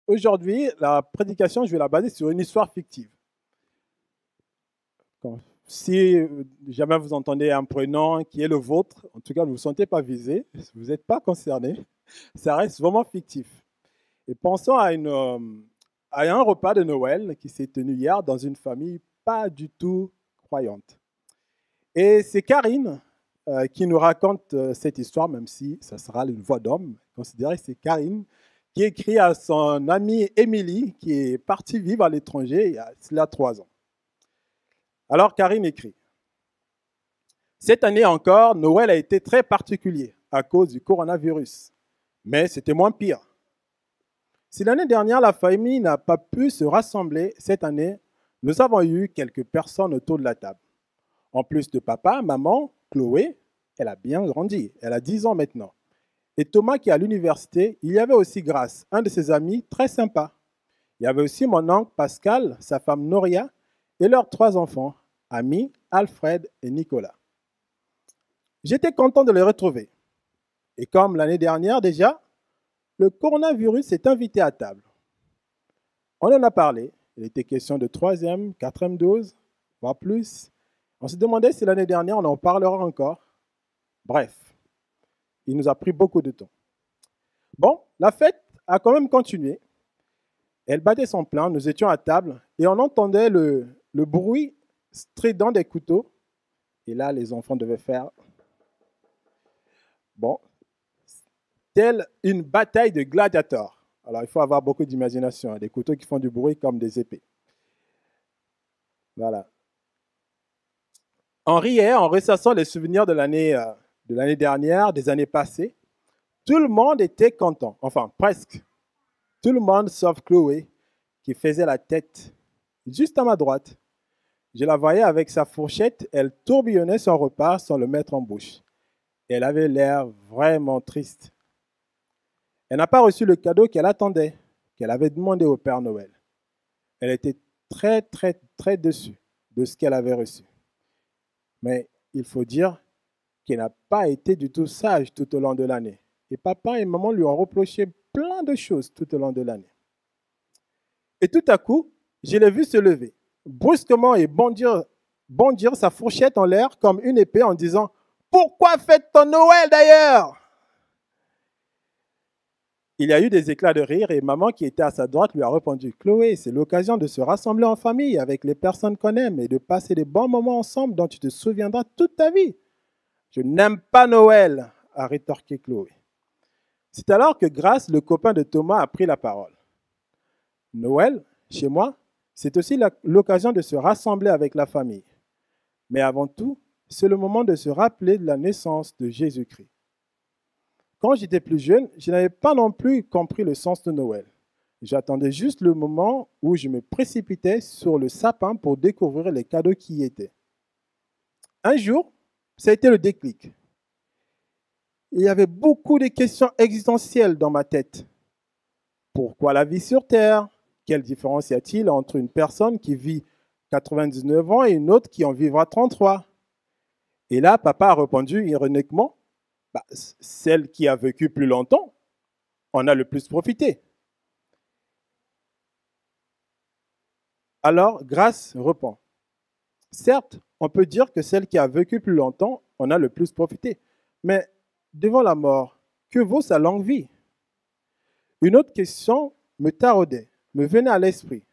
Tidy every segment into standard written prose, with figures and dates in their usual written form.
Aujourd'hui, la prédication, je vais la baser sur une histoire fictive. Si jamais vous entendez un prénom qui est le vôtre, en tout cas, ne vous sentez pas visé, vous n'êtes pas concerné, ça reste vraiment fictif. Et pensons à un repas de Noël qui s'est tenu hier dans une famille pas du tout croyante. Et c'est Karine qui nous raconte cette histoire, même si ça sera une voix d'homme. Considérez que c'est Karine qui écrit à son amie Émilie, qui est partie vivre à l'étranger il y a 3 ans. Alors Karine écrit: cette année encore, Noël a été très particulier à cause du coronavirus, mais c'était moins pire. Si l'année dernière, la famille n'a pas pu se rassembler, cette année, nous avons eu quelques personnes autour de la table. En plus de papa, maman, Chloé, elle a bien grandi, elle a 10 ans maintenant. Et Thomas qui est à l'université, il y avait aussi Grace, un de ses amis très sympa. Il y avait aussi mon oncle Pascal, sa femme Noria et leurs 3 enfants, Ami, Alfred et Nicolas. J'étais content de les retrouver. Et comme l'année dernière déjà, le coronavirus est invité à table. On en a parlé. Il était question de 3e, 4e dose, voire plus. On se demandait si l'année dernière, on en parlera encore. Bref, il nous a pris beaucoup de temps. Bon, la fête a quand même continué. Elle battait son plein, nous étions à table et on entendait le bruit strident des couteaux. Et là, les enfants devaient faire, bon, telle une bataille de gladiateurs. Alors, il faut avoir beaucoup d'imagination, des couteaux qui font du bruit comme des épées. Voilà. On riait en ressassant les souvenirs de l'année dernière, des années passées. Tout le monde était content, enfin presque. Tout le monde sauf Chloé, qui faisait la tête juste à ma droite. Je la voyais avec sa fourchette, elle tourbillonnait son repas sans le mettre en bouche. Elle avait l'air vraiment triste. Elle n'a pas reçu le cadeau qu'elle attendait, qu'elle avait demandé au Père Noël. Elle était très, très, très déçue de ce qu'elle avait reçu. Mais il faut dire qu'elle n'a pas été du tout sage tout au long de l'année. Et papa et maman lui ont reproché plein de choses tout au long de l'année. Et tout à coup, je l'ai vu se lever, brusquement et bondir sa fourchette en l'air comme une épée en disant « Pourquoi fête-t-on Noël d'ailleurs ?» Il y a eu des éclats de rire et maman qui était à sa droite lui a répondu « Chloé, c'est l'occasion de se rassembler en famille avec les personnes qu'on aime et de passer des bons moments ensemble dont tu te souviendras toute ta vie. » « Je n'aime pas Noël, a rétorqué Chloé. C'est alors que Grace, le copain de Thomas, a pris la parole. Noël, chez moi, c'est aussi l'occasion de se rassembler avec la famille. Mais avant tout, c'est le moment de se rappeler de la naissance de Jésus-Christ. Quand j'étais plus jeune, je n'avais pas non plus compris le sens de Noël. J'attendais juste le moment où je me précipitais sur le sapin pour découvrir les cadeaux qui y étaient. Un jour, ça a été le déclic. Il y avait beaucoup de questions existentielles dans ma tête. Pourquoi la vie sur Terre? Quelle différence y a-t-il entre une personne qui vit 99 ans et une autre qui en vivra 33? Et là, papa a répondu ironiquement, celle qui a vécu plus longtemps en a le plus profité. Alors, Grace répond, certes, on peut dire que celle qui a vécu plus longtemps en a le plus profité, mais devant la mort, que vaut sa longue vie? Une autre question me taraudait, me venait à l'esprit.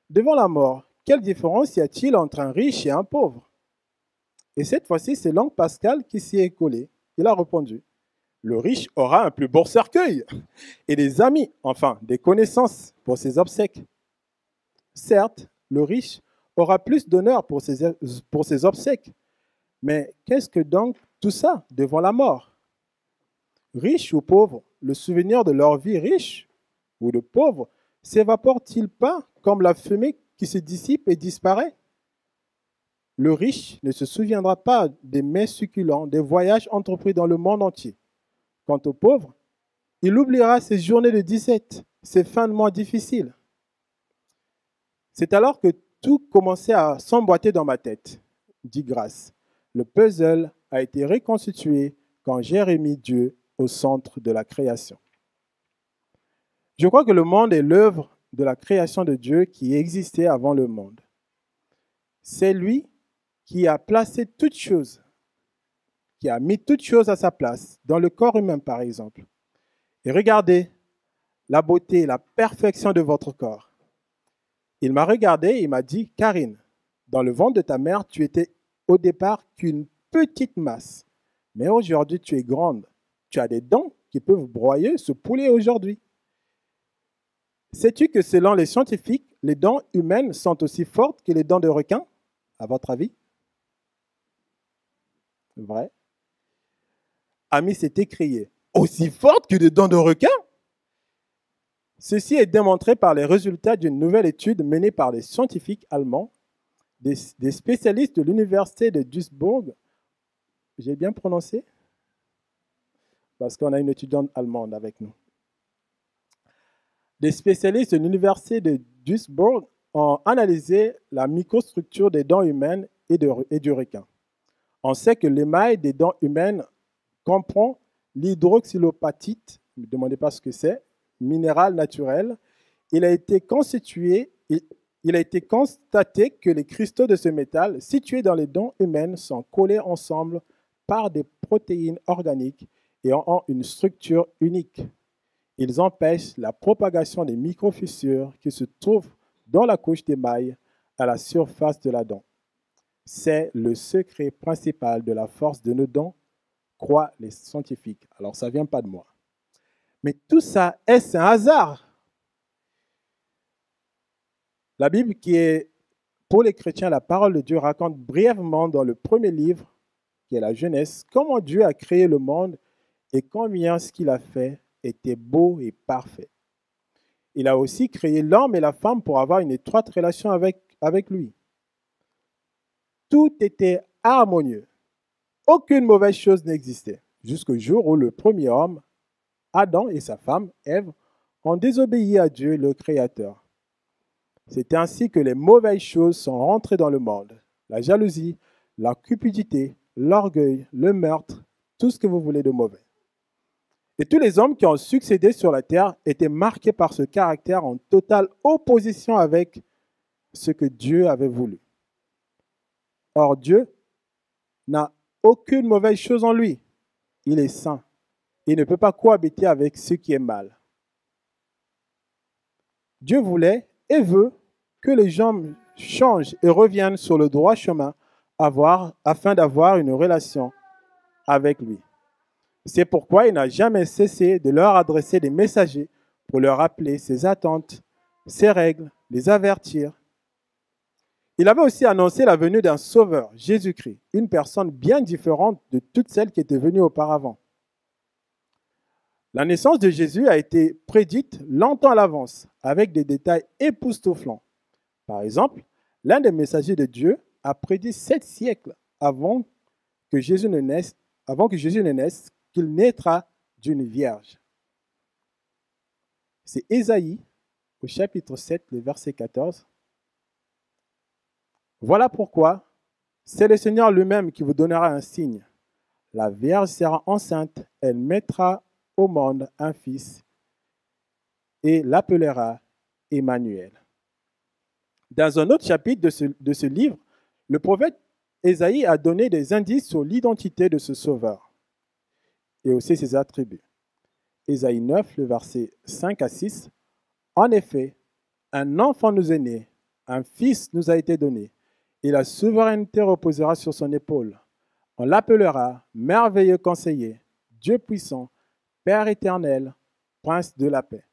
Devant la mort, quelle différence y a-t-il entre un riche et un pauvre? Et cette fois-ci, c'est l'oncle Pascal qui s'y est collé. Il a répondu, le riche aura un plus beau cercueil et des amis, enfin des connaissances pour ses obsèques. Certes, le riche aura plus d'honneur pour ses obsèques, mais qu'est-ce que donc tout ça devant la mort? Riches ou pauvres, le souvenir de leur vie riche ou de pauvre s'évapore-t-il pas comme la fumée qui se dissipe et disparaît? Le riche ne se souviendra pas des mets succulents, des voyages entrepris dans le monde entier. Quant au pauvre, il oubliera ses journées de disette, ses fins de mois difficiles. C'est alors que tout commençait à s'emboîter dans ma tête, dit Grace. Le puzzle a été reconstitué quand j'ai remis Dieu au centre de la création. Je crois que le monde est l'œuvre de la création de Dieu qui existait avant le monde. C'est lui qui a placé toutes choses, qui a mis toutes choses à sa place, dans le corps humain par exemple. Et regardez la beauté, la perfection de votre corps. Il m'a regardé et il m'a dit, Karine, dans le ventre de ta mère, tu étais au départ qu'une petite masse. Mais aujourd'hui, tu es grande. Tu as des dents qui peuvent broyer ce poulet aujourd'hui. Sais-tu que selon les scientifiques, les dents humaines sont aussi fortes que les dents de requin, à votre avis? C'est vrai. Ami s'est écrié, aussi fortes que des dents de requin? Ceci est démontré par les résultats d'une nouvelle étude menée par des scientifiques allemands, des spécialistes de l'université de Duisburg. J'ai bien prononcé? Parce qu'on a une étudiante allemande avec nous. Des spécialistes de l'université de Duisburg ont analysé la microstructure des dents humaines et du requin. On sait que l'émail des dents humaines comprend l'hydroxylopatite, ne me demandez pas ce que c'est, minéral naturel. Il a été constaté que les cristaux de ce métal situés dans les dents humaines sont collés ensemble par des protéines organiques et ont une structure unique. Ils empêchent la propagation des microfissures qui se trouvent dans la couche d'émail à la surface de la dent. C'est le secret principal de la force de nos dents, croient les scientifiques. Alors, ça ne vient pas de moi. Mais tout ça, est-ce un hasard? La Bible, qui est pour les chrétiens la parole de Dieu, raconte brièvement dans le premier livre, qui est la Genèse, comment Dieu a créé le monde et combien ce qu'il a fait était beau et parfait. Il a aussi créé l'homme et la femme pour avoir une étroite relation avec lui. Tout était harmonieux. Aucune mauvaise chose n'existait, jusqu'au jour où le premier homme, Adam, et sa femme, Ève, ont désobéi à Dieu, le Créateur. C'est ainsi que les mauvaises choses sont rentrées dans le monde. La jalousie, la cupidité, l'orgueil, le meurtre, tout ce que vous voulez de mauvais. Et tous les hommes qui ont succédé sur la terre étaient marqués par ce caractère en totale opposition avec ce que Dieu avait voulu. Or, Dieu n'a aucune mauvaise chose en lui. Il est saint. Il ne peut pas cohabiter avec ce qui est mal. Dieu voulait et veut que les gens changent et reviennent sur le droit chemin afin d'avoir une relation avec lui. C'est pourquoi il n'a jamais cessé de leur adresser des messagers pour leur rappeler ses attentes, ses règles, les avertir. Il avait aussi annoncé la venue d'un sauveur, Jésus-Christ, une personne bien différente de toutes celles qui étaient venues auparavant. La naissance de Jésus a été prédite longtemps à l'avance, avec des détails époustouflants. Par exemple, l'un des messagers de Dieu a prédit 7 siècles avant que Jésus ne naisse, qu'il naîtra d'une vierge. C'est Ésaïe, au chapitre 7, le verset 14. Voilà pourquoi c'est le Seigneur lui-même qui vous donnera un signe. La vierge sera enceinte, elle mettra au monde un fils et l'appellera Emmanuel. Dans un autre chapitre de ce livre, le prophète Ésaïe a donné des indices sur l'identité de ce sauveur et aussi ses attributs. Ésaïe 9, le verset 5 à 6. En effet, un enfant nous est né, un fils nous a été donné, et la souveraineté reposera sur son épaule. On l'appellera merveilleux conseiller, Dieu puissant, Père éternel, Prince de la paix.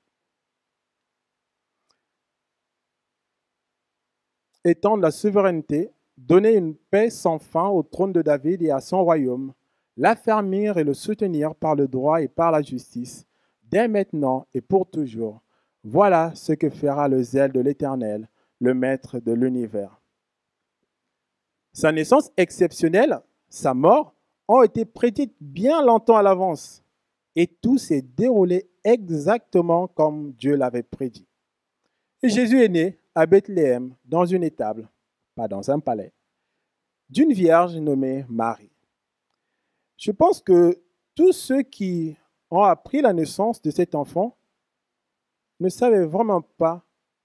Étendre la souveraineté, donner une paix sans fin au trône de David et à son royaume, l'affermir et le soutenir par le droit et par la justice, dès maintenant et pour toujours. Voilà ce que fera le zèle de l'Éternel, le Maître de l'univers. Sa naissance exceptionnelle, sa mort, ont été prédites bien longtemps à l'avance. Et tout s'est déroulé exactement comme Dieu l'avait prédit. Et Jésus est né à Bethléem, dans une étable, pas dans un palais, d'une vierge nommée Marie. Je pense que tous ceux qui ont appris la naissance de cet enfant ne savaient vraiment pas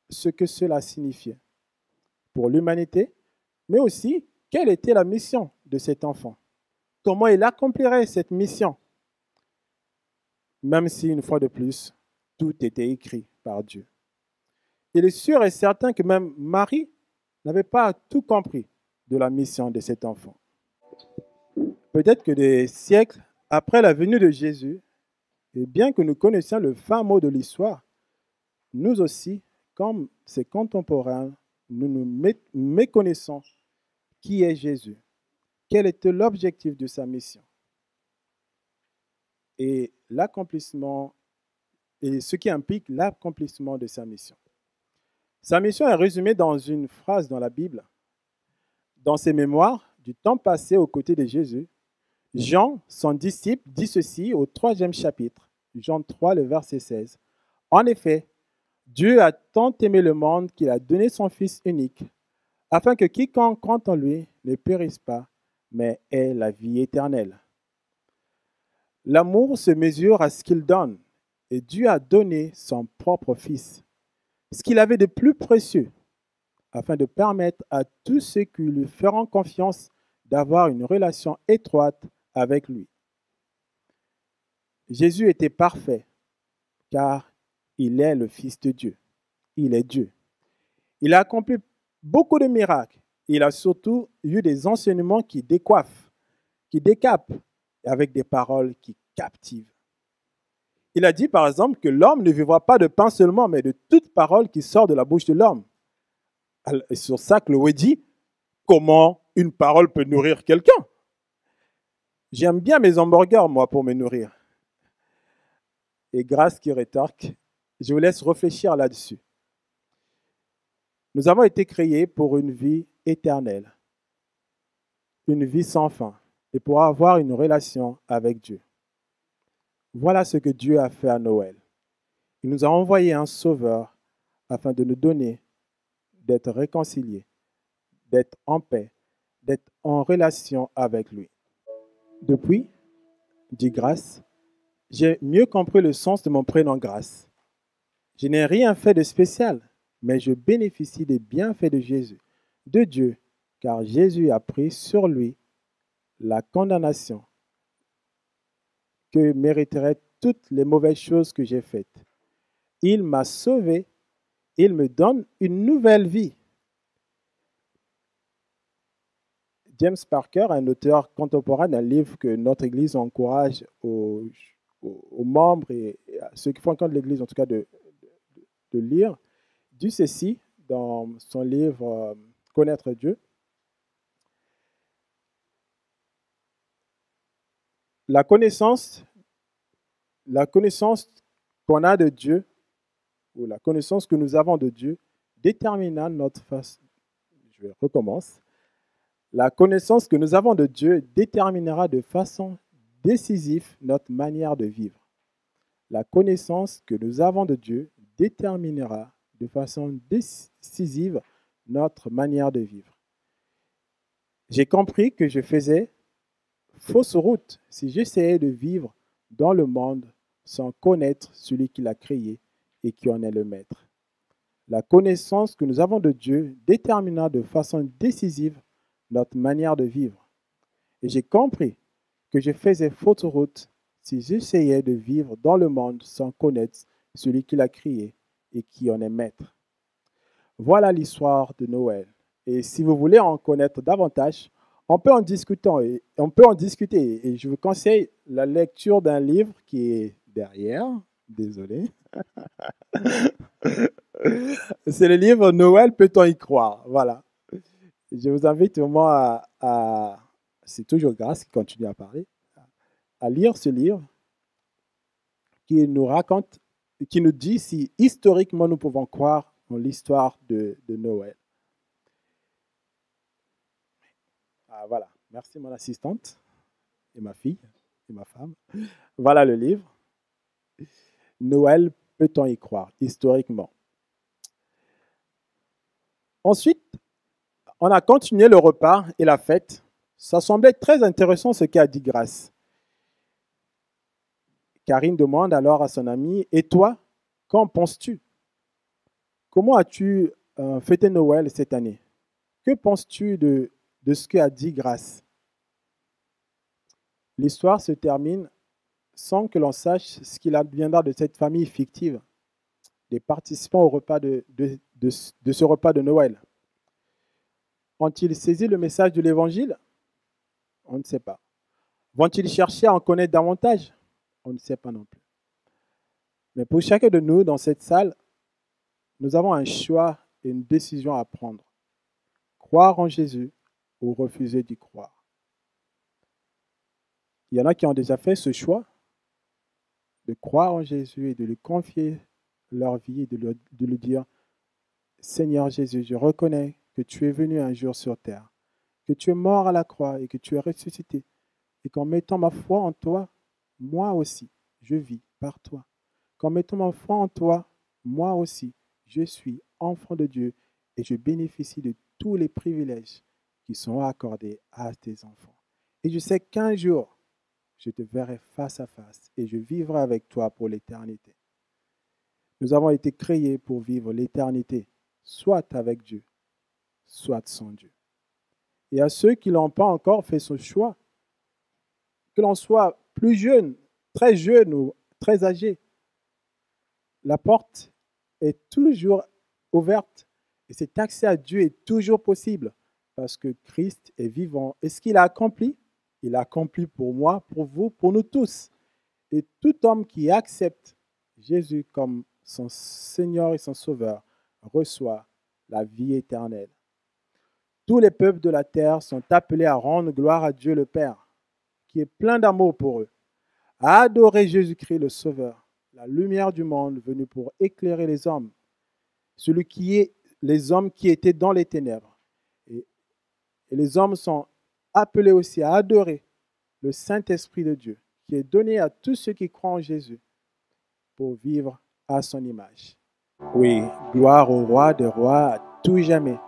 ce que cela signifiait pour l'humanité, mais aussi quelle était la mission de cet enfant, comment il accomplirait cette mission, même si, une fois de plus, tout était écrit par Dieu. Il est sûr et certain que même Marie n'avait pas tout compris de la mission de cet enfant. Peut-être que des siècles après la venue de Jésus, et bien que nous connaissions le fin mot de l'histoire, nous aussi, comme ses contemporains, nous nous méconnaissons qui est Jésus, quel était l'objectif de sa mission et l'accomplissement et ce qui implique l'accomplissement de sa mission. Sa mission est résumée dans une phrase dans la Bible. Dans ses mémoires du temps passé aux côtés de Jésus, Jean, son disciple, dit ceci au 3e chapitre, Jean 3, le verset 16. En effet, Dieu a tant aimé le monde qu'il a donné son Fils unique, afin que quiconque croit en lui ne périsse pas, mais ait la vie éternelle. L'amour se mesure à ce qu'il donne, et Dieu a donné son propre Fils, ce qu'il avait de plus précieux, afin de permettre à tous ceux qui lui feront confiance d'avoir une relation étroite avec lui. Jésus était parfait, car il est le Fils de Dieu. Il est Dieu. Il a accompli beaucoup de miracles. Il a surtout eu des enseignements qui décoiffent, qui décapent, avec des paroles qui captivent. Il a dit par exemple que l'homme ne vivra pas de pain seulement, mais de toute parole qui sort de la bouche de l'homme. Et sur ça, Chloé dit, comment une parole peut nourrir quelqu'un? J'aime bien mes hamburgers, moi, pour me nourrir. Et Grâce qui rétorque, je vous laisse réfléchir là-dessus. Nous avons été créés pour une vie éternelle, une vie sans fin, et pour avoir une relation avec Dieu. Voilà ce que Dieu a fait à Noël. Il nous a envoyé un sauveur afin de nous donner d'être réconciliés, d'être en paix, d'être en relation avec lui. Depuis, dit Grâce, j'ai mieux compris le sens de mon prénom Grâce. Je n'ai rien fait de spécial, mais je bénéficie des bienfaits de Jésus, de Dieu, car Jésus a pris sur lui la condamnation que mériteraient toutes les mauvaises choses que j'ai faites. Il m'a sauvé, il me donne une nouvelle vie. James Parker, un auteur contemporain d'un livre que notre Église encourage aux membres et à ceux qui fréquentent l'Église, en tout cas de lire, dit ceci dans son livre Connaître Dieu. La connaissance qu'on a de Dieu, ou la connaissance que nous avons de Dieu, détermina notre façon. Je recommence. La connaissance que nous avons de Dieu déterminera de façon décisive notre manière de vivre. La connaissance que nous avons de Dieu déterminera de façon décisive notre manière de vivre. J'ai compris que je faisais fausse route si j'essayais de vivre dans le monde sans connaître celui qui l'a créé et qui en est le maître. La connaissance que nous avons de Dieu détermina de façon décisive notre manière de vivre. Et j'ai compris que je faisais fausse route si j'essayais de vivre dans le monde sans connaître celui qui l'a créé et qui en est maître. Voilà l'histoire de Noël. Et si vous voulez en connaître davantage, on peut en discuter. Et je vous conseille la lecture d'un livre qui est derrière. Désolé. C'est le livre Noël, peut-on y croire? Voilà. Je vous invite vraiment c'est toujours Grâce qui continue à parler, à lire ce livre qui nous raconte, qui nous dit si historiquement nous pouvons croire en l'histoire de Noël. Voilà. Merci mon assistante et ma fille et ma femme. Voilà le livre. Noël, peut-on y croire historiquement? Ensuite, on a continué le repas et la fête. Ça semblait très intéressant ce qu'a dit Grâce. Karine demande alors à son amie, « Et toi, Qu'en penses-tu? Comment as-tu fêté Noël cette année? Que penses-tu de ce qu'a dit Grâce? L'histoire se termine sans que l'on sache ce qu'il adviendra de cette famille fictive, des participants au repas de ce repas de Noël. Ont-ils saisi le message de l'Évangile? On ne sait pas. Vont-ils chercher à en connaître davantage? On ne sait pas non plus. Mais pour chacun de nous dans cette salle, nous avons un choix et une décision à prendre. Croire en Jésus ou refuser d'y croire. Il y en a qui ont déjà fait ce choix de croire en Jésus et de lui confier leur vie et de lui dire, Seigneur Jésus, je reconnais que tu es venu un jour sur terre, que tu es mort à la croix et que tu es ressuscité, et qu'en mettant ma foi en toi, moi aussi, je vis par toi. Qu'en mettant ma foi en toi, moi aussi, je suis enfant de Dieu et je bénéficie de tous les privilèges qui sont accordés à tes enfants. Et je sais qu'un jour, je te verrai face à face et je vivrai avec toi pour l'éternité. Nous avons été créés pour vivre l'éternité, soit avec Dieu, soit sans Dieu. Et à ceux qui n'ont pas encore fait ce choix, que l'on soit plus jeune ou très âgé, la porte est toujours ouverte et cet accès à Dieu est toujours possible parce que Christ est vivant. Et ce qu'il a accompli, il a accompli pour moi, pour vous, pour nous tous. Et tout homme qui accepte Jésus comme son Seigneur et son Sauveur reçoit la vie éternelle. Tous les peuples de la terre sont appelés à rendre gloire à Dieu le Père, qui est plein d'amour pour eux, à adorer Jésus-Christ le Sauveur, la lumière du monde venue pour éclairer les hommes, celui qui est les hommes qui étaient dans les ténèbres. Et les hommes sont appelés aussi à adorer le Saint-Esprit de Dieu, qui est donné à tous ceux qui croient en Jésus pour vivre à son image. Oui, gloire au roi des rois à tout jamais.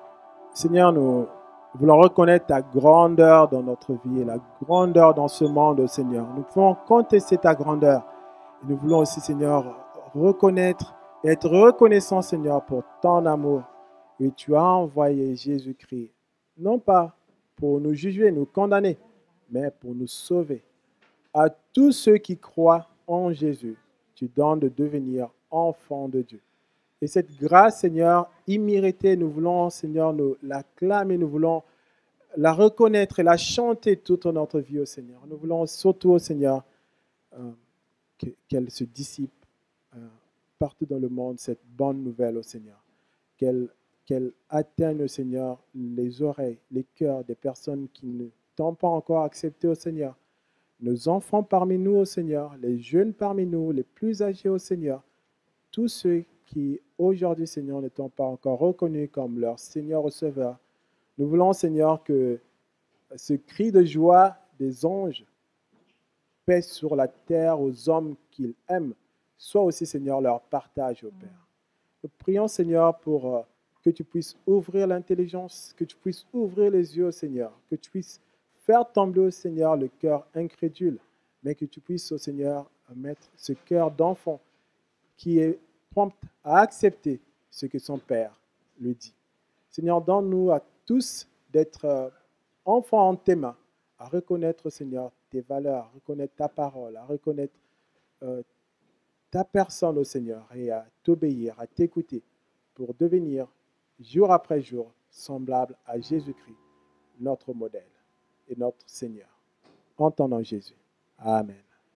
Seigneur, nous voulons reconnaître ta grandeur dans notre vie et la grandeur dans ce monde, Seigneur. Nous pouvons contester ta grandeur. Et nous voulons aussi, Seigneur, reconnaître et être reconnaissants, Seigneur, pour ton amour. Et tu as envoyé Jésus-Christ, non pas pour nous juger, nous condamner, mais pour nous sauver. À tous ceux qui croient en Jésus, tu donnes de devenir enfants de Dieu. Et cette grâce, Seigneur, imméritée, nous voulons, Seigneur, nous l'acclamer, nous voulons la reconnaître et la chanter toute notre vie, au Seigneur. Nous voulons surtout, Seigneur, qu'elle se dissipe partout dans le monde, cette bonne nouvelle, au Seigneur. Qu'elle atteigne, au Seigneur, les oreilles, les cœurs des personnes qui ne t'ont pas encore accepté, au Seigneur. Nos enfants parmi nous, au Seigneur, les jeunes parmi nous, les plus âgés, au Seigneur, tous ceux qui aujourd'hui, Seigneur, ne t'ont pas encore reconnu comme leur Seigneur Sauveur. Nous voulons, Seigneur, que ce cri de joie des anges pèse sur la terre aux hommes qu'ils aiment, soit aussi, Seigneur, leur partage au Père. Nous prions, Seigneur, pour que tu puisses ouvrir l'intelligence, que tu puisses ouvrir les yeux, Seigneur, que tu puisses faire tomber, Seigneur, le cœur incrédule, mais que tu puisses, Seigneur, mettre ce cœur d'enfant qui est prompt à accepter ce que son Père lui dit. Seigneur, donne-nous à tous d'être enfants en tes mains, à reconnaître, Seigneur, tes valeurs, à reconnaître ta parole, à reconnaître ta personne, au Seigneur, et à t'obéir, à t'écouter, pour devenir, jour après jour, semblable à Jésus-Christ, notre modèle et notre Seigneur. En ton nom, Jésus. Amen.